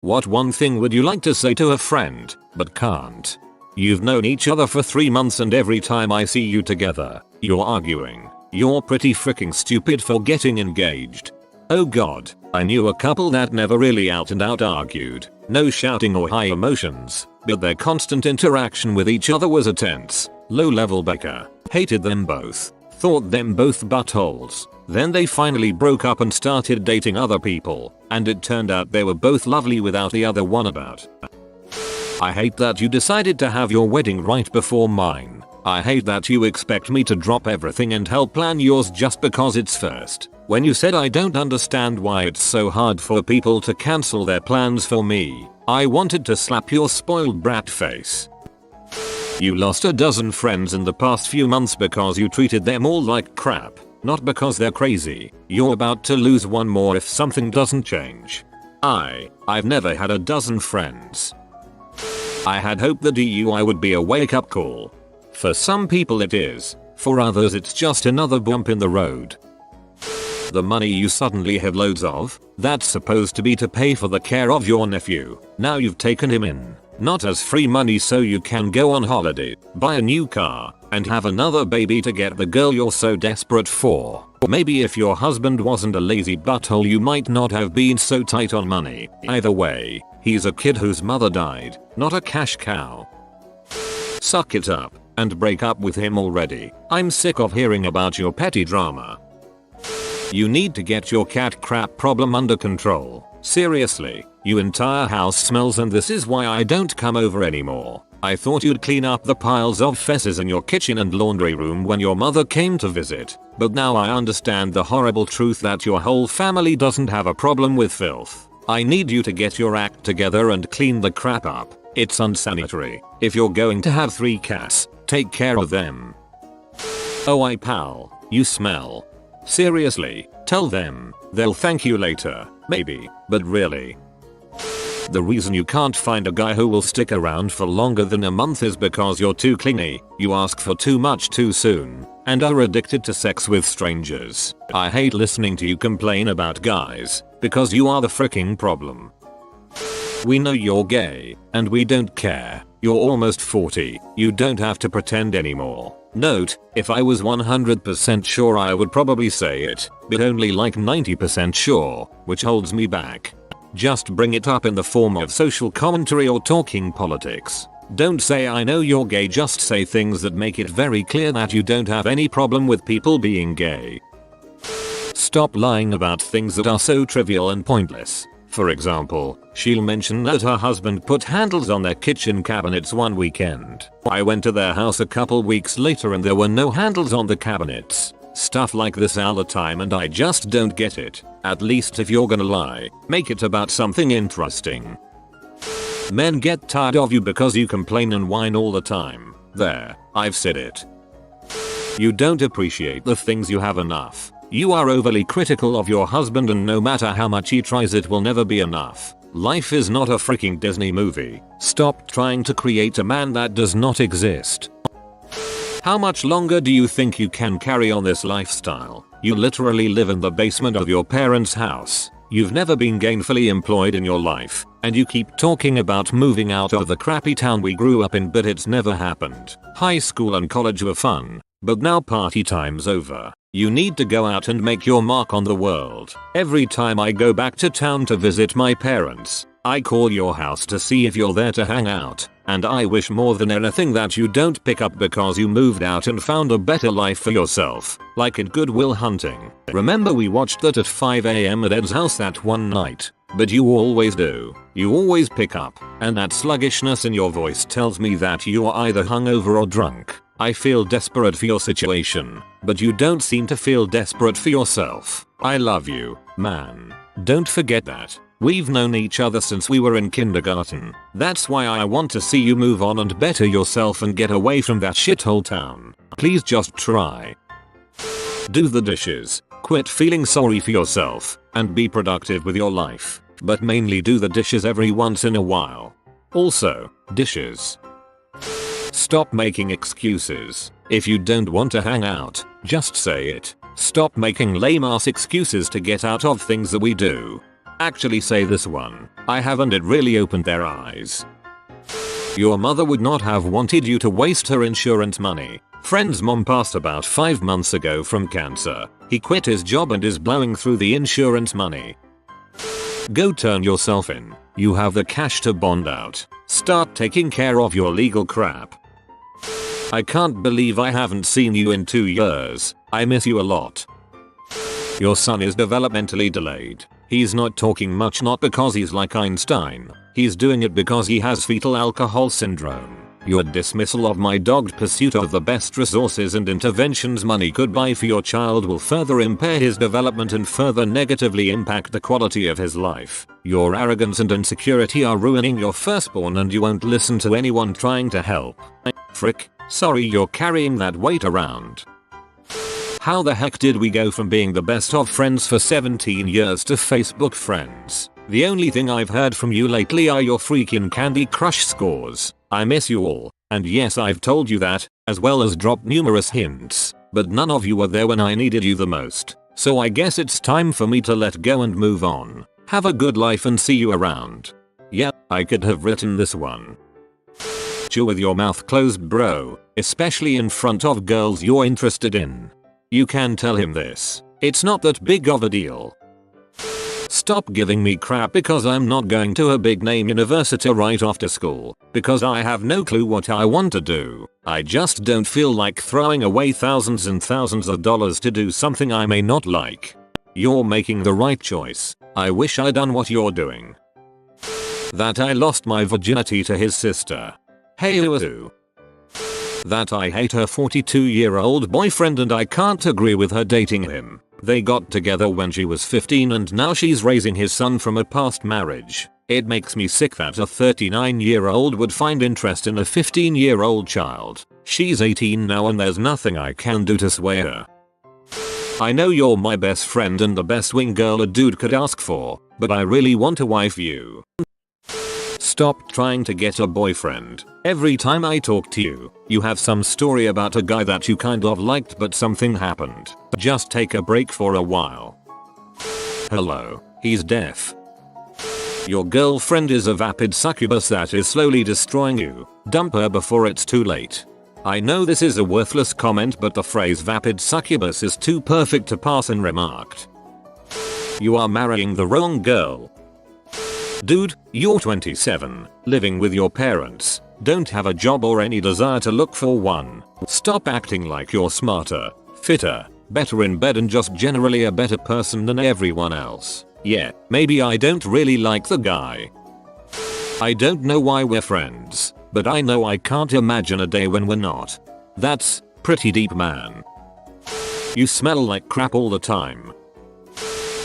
What one thing would you like to say to a friend, but can't? You've known each other for 3 months and every time I see you together, you're arguing. You're pretty freaking stupid for getting engaged. Oh god, I knew a couple that never really out and out argued. No shouting or high emotions, but their constant interaction with each other was a tense, low-level bicker. Hated them both. Thought them both buttholes. Then they finally broke up and started dating other people, and it turned out they were both lovely without the other one about. I hate that you decided to have your wedding right before mine. I hate that you expect me to drop everything and help plan yours just because it's first. When you said I don't understand why it's so hard for people to cancel their plans for me, I wanted to slap your spoiled brat face. You lost a dozen friends in the past few months because you treated them all like crap, not because they're crazy. You're about to lose one more if something doesn't change. I've never had a dozen friends. I had hoped the DUI would be a wake-up call. For some people it is, for others it's just another bump in the road. The money you suddenly have loads of, that's supposed to be to pay for the care of your nephew. Now you've taken him in, not as free money so you can go on holiday, buy a new car, and have another baby to get the girl you're so desperate for. Maybe if your husband wasn't a lazy butthole you might not have been so tight on money. Either way, he's a kid whose mother died, not a cash cow. Suck it up, and break up with him already. I'm sick of hearing about your petty drama. You need to get your cat crap problem under control. Seriously, your entire house smells and this is why I don't come over anymore. I thought you'd clean up the piles of fesses in your kitchen and laundry room when your mother came to visit, but now I understand the horrible truth that your whole family doesn't have a problem with filth. I need you to get your act together and clean the crap up. It's unsanitary. If you're going to have 3 cats, take care of them. Oh pal, you smell. Seriously, tell them. They'll thank you later, maybe, but really. The reason you can't find a guy who will stick around for longer than a month is because you're too clingy, you ask for too much too soon, and are addicted to sex with strangers. I hate listening to you complain about guys, because you are the freaking problem. We know you're gay, and we don't care. You're almost 40, you don't have to pretend anymore. Note, if I was 100% sure I would probably say it, but only like 90% sure, which holds me back. Just bring it up in the form of social commentary or talking politics. Don't say I know you're gay, just say things that make it very clear that you don't have any problem with people being gay. Stop lying about things that are so trivial and pointless. For example, she'll mention that her husband put handles on their kitchen cabinets one weekend. I went to their house a couple weeks later and there were no handles on the cabinets. Stuff like this all the time and I just don't get it. At least if you're gonna lie, make it about something interesting. Men get tired of you because you complain and whine all the time. There, I've said it. You don't appreciate the things you have enough. You are overly critical of your husband and no matter how much he tries it will never be enough. Life is not a freaking Disney movie. Stop trying to create a man that does not exist. How much longer do you think you can carry on this lifestyle? You literally live in the basement of your parents' house. You've never been gainfully employed in your life, and you keep talking about moving out of the crappy town we grew up in, but it's never happened. High school and college were fun, but now party time's over. You need to go out and make your mark on the world. Every time I go back to town to visit my parents, I call your house to see if you're there to hang out, and I wish more than anything that you don't pick up because you moved out and found a better life for yourself, like in Good Will Hunting. Remember we watched that at 5 AM at Ed's house that one night? But you always do. You always pick up, and that sluggishness in your voice tells me that you are either hungover or drunk. I feel desperate for your situation, but you don't seem to feel desperate for yourself. I love you, man. Don't forget that. We've known each other since we were in kindergarten. That's why I want to see you move on and better yourself and get away from that shithole town. Please just try. Do the dishes, quit feeling sorry for yourself, and be productive with your life. But mainly do the dishes every once in a while. Also, dishes. Stop making excuses. If you don't want to hang out, just say it. Stop making lame ass excuses to get out of things that we do. Actually say this one. I have, and it really opened their eyes. Your mother would not have wanted you to waste her insurance money. Friend's mom passed about 5 months ago from cancer. He quit his job and is blowing through the insurance money. Go turn yourself in. You have the cash to bond out. Start taking care of your legal crap. I can't believe I haven't seen you in 2 years. I miss you a lot. Your son is developmentally delayed. He's not talking much, not because he's like Einstein. He's doing it because he has fetal alcohol syndrome. Your dismissal of my dogged pursuit of the best resources and interventions money could buy for your child will further impair his development and further negatively impact the quality of his life. Your arrogance and insecurity are ruining your firstborn and you won't listen to anyone trying to help. Frick, sorry you're carrying that weight around. How the heck did we go from being the best of friends for 17 years to Facebook friends? The only thing I've heard from you lately are your freaking Candy Crush scores. I miss you all, and yes, I've told you that, as well as dropped numerous hints, but none of you were there when I needed you the most, so I guess it's time for me to let go and move on. Have a good life and see you around. Yeah, I could have written this one. Chew with your mouth closed, bro, especially in front of girls you're interested in. You can tell him this. It's not that big of a deal. Stop giving me crap because I'm not going to a big name university right after school, because I have no clue what I want to do. I just don't feel like throwing away thousands and thousands of dollars to do something I may not like. You're making the right choice. I wish I'd done what you're doing. That I lost my virginity to his sister. Hey Uzu. That I hate her 42-year-old boyfriend and I can't agree with her dating him. They got together when she was 15 and now she's raising his son from a past marriage. It makes me sick that a 39-year-old would find interest in a 15-year-old child. She's 18 now and there's nothing I can do to sway her. I know you're my best friend and the best wing girl a dude could ask for, but I really want to wife you. Stop trying to get a boyfriend. Every time I talk to you, you have some story about a guy that you kind of liked but something happened. Just take a break for a while. Hello, he's deaf. Your girlfriend is a vapid succubus that is slowly destroying you. Dump her before it's too late. I know this is a worthless comment but the phrase vapid succubus is too perfect to pass unremarked. You are marrying the wrong girl. Dude, you're 27, living with your parents, don't have a job or any desire to look for one. Stop acting like you're smarter, fitter, better in bed and just generally a better person than everyone else. Yeah, maybe I don't really like the guy. I don't know why we're friends, but I know I can't imagine a day when we're not. That's pretty deep, man. You smell like crap all the time.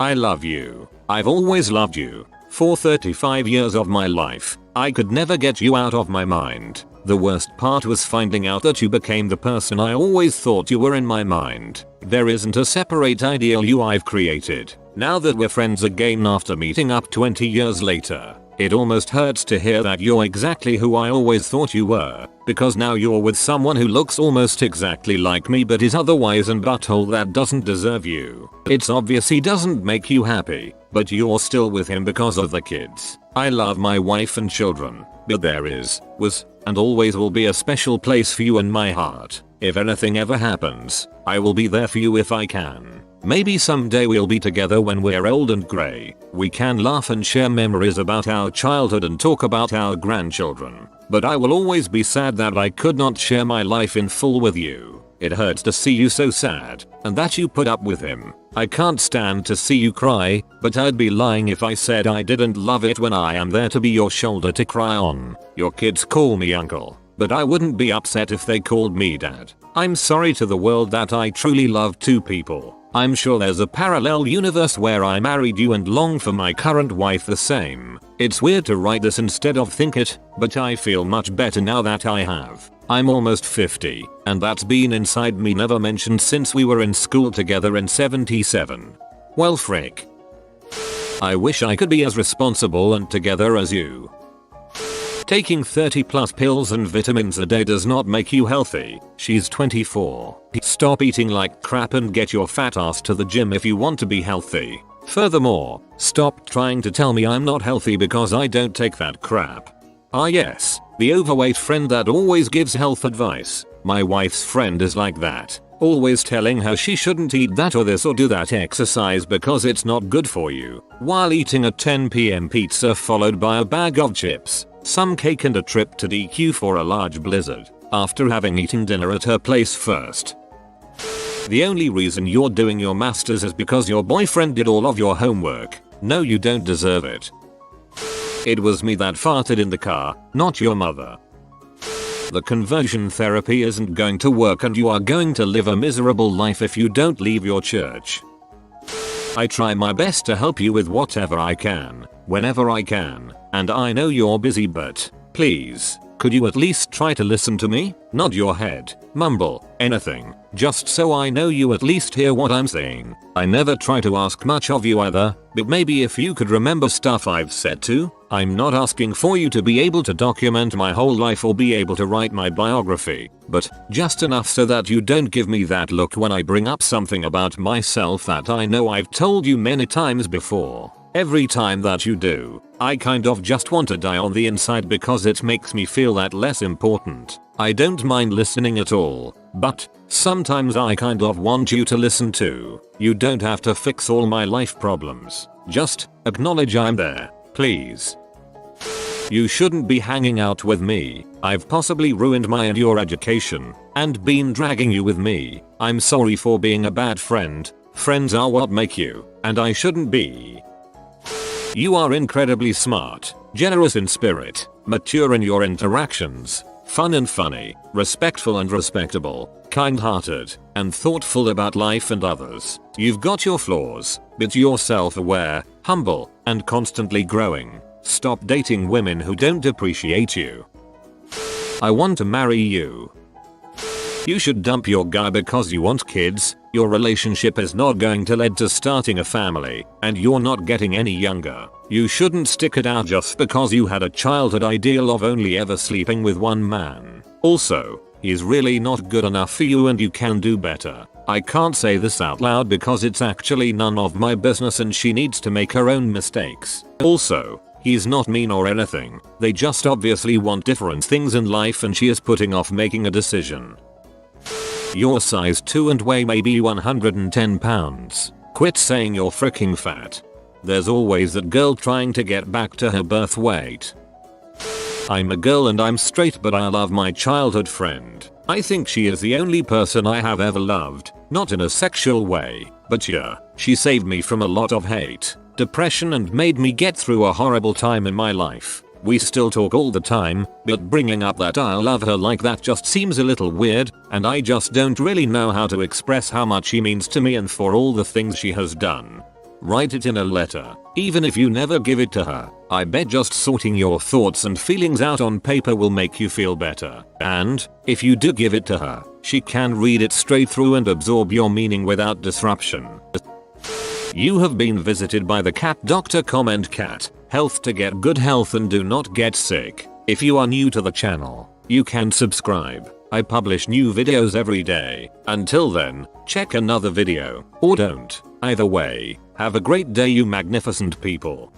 I love you. I've always loved you. For 35 years of my life, I could never get you out of my mind. The worst part was finding out that you became the person I always thought you were in my mind. There isn't a separate ideal you I've created. Now that we're friends again after meeting up 20 years later, it almost hurts to hear that you're exactly who I always thought you were, because now you're with someone who looks almost exactly like me but is otherwise an butthole that doesn't deserve you. It's obvious he doesn't make you happy, but you're still with him because of the kids. I love my wife and children, but there was, and always will be a special place for you in my heart. If anything ever happens, I will be there for you if I can. Maybe someday we'll be together when we're old and grey. We can laugh and share memories about our childhood and talk about our grandchildren. But I will always be sad that I could not share my life in full with you. It hurts to see you so sad, and that you put up with him. I can't stand to see you cry, but I'd be lying if I said I didn't love it when I am there to be your shoulder to cry on. Your kids call me uncle, but I wouldn't be upset if they called me dad. I'm sorry to the world that I truly loved two people. I'm sure there's a parallel universe where I married you and long for my current wife the same. It's weird to write this instead of think it, but I feel much better now that I have. I'm almost 50, and that's been inside me never mentioned since we were in school together in 77. Well frick. I wish I could be as responsible and together as you. Taking 30 plus pills and vitamins a day does not make you healthy. She's 24. Stop eating like crap and get your fat ass to the gym if you want to be healthy. Furthermore, stop trying to tell me I'm not healthy because I don't take that crap. Ah yes, the overweight friend that always gives health advice. My wife's friend is like that. Always telling her she shouldn't eat that or this or do that exercise because it's not good for you, while eating a 10 PM pizza followed by a bag of chips, some cake and a trip to DQ for a large blizzard, after having eaten dinner at her place first. The only reason you're doing your masters is because your boyfriend did all of your homework. No, you don't deserve it. It was me that farted in the car, not your mother. The conversion therapy isn't going to work and you are going to live a miserable life if you don't leave your church. I try my best to help you with whatever I can, whenever I can, and I know you're busy, but please, could you at least try to listen to me? Nod your head, mumble, anything, just so I know you at least hear what I'm saying. I never try to ask much of you either, but maybe if you could remember stuff I've said too. I'm not asking for you to be able to document my whole life or be able to write my biography, but just enough so that you don't give me that look when I bring up something about myself that I know I've told you many times before. Every time that you do, I kind of just want to die on the inside because it makes me feel that less important. I don't mind listening at all, but sometimes I kind of want you to listen too. You don't have to fix all my life problems. Just acknowledge I'm there, please. You shouldn't be hanging out with me. I've possibly ruined my and your education and been dragging you with me. I'm sorry for being a bad friend. Friends are what make you, and I shouldn't be. You are incredibly smart, generous in spirit, mature in your interactions, fun and funny, respectful and respectable, kind-hearted, and thoughtful about life and others. You've got your flaws, but you're self-aware, humble, and constantly growing. Stop dating women who don't appreciate you. I want to marry you. You should dump your guy because you want kids. Your relationship is not going to lead to starting a family, and you're not getting any younger. You shouldn't stick it out just because you had a childhood ideal of only ever sleeping with one man. Also, he's really not good enough for you and you can do better. I can't say this out loud because it's actually none of my business and she needs to make her own mistakes. Also, he's not mean or anything. They just obviously want different things in life and she is putting off making a decision. You're size 2 and weigh maybe 110 pounds. Quit saying you're freaking fat. There's always that girl trying to get back to her birth weight. I'm a girl and I'm straight, but I love my childhood friend. I think she is the only person I have ever loved, not in a sexual way, but yeah, she saved me from a lot of hate, depression and made me get through a horrible time in my life. We still talk all the time, but bringing up that I love her like that just seems a little weird, and I just don't really know how to express how much she means to me and for all the things she has done. Write it in a letter, even if you never give it to her. I bet just sorting your thoughts and feelings out on paper will make you feel better. And, if you do give it to her, she can read it straight through and absorb your meaning without disruption. You have been visited by the cat doctor. Comment cat health to get good health and do not get sick. If you are new to the channel, you can subscribe. I publish new videos every day. Until then, check another video, or don't. Either way, have a great day you magnificent people.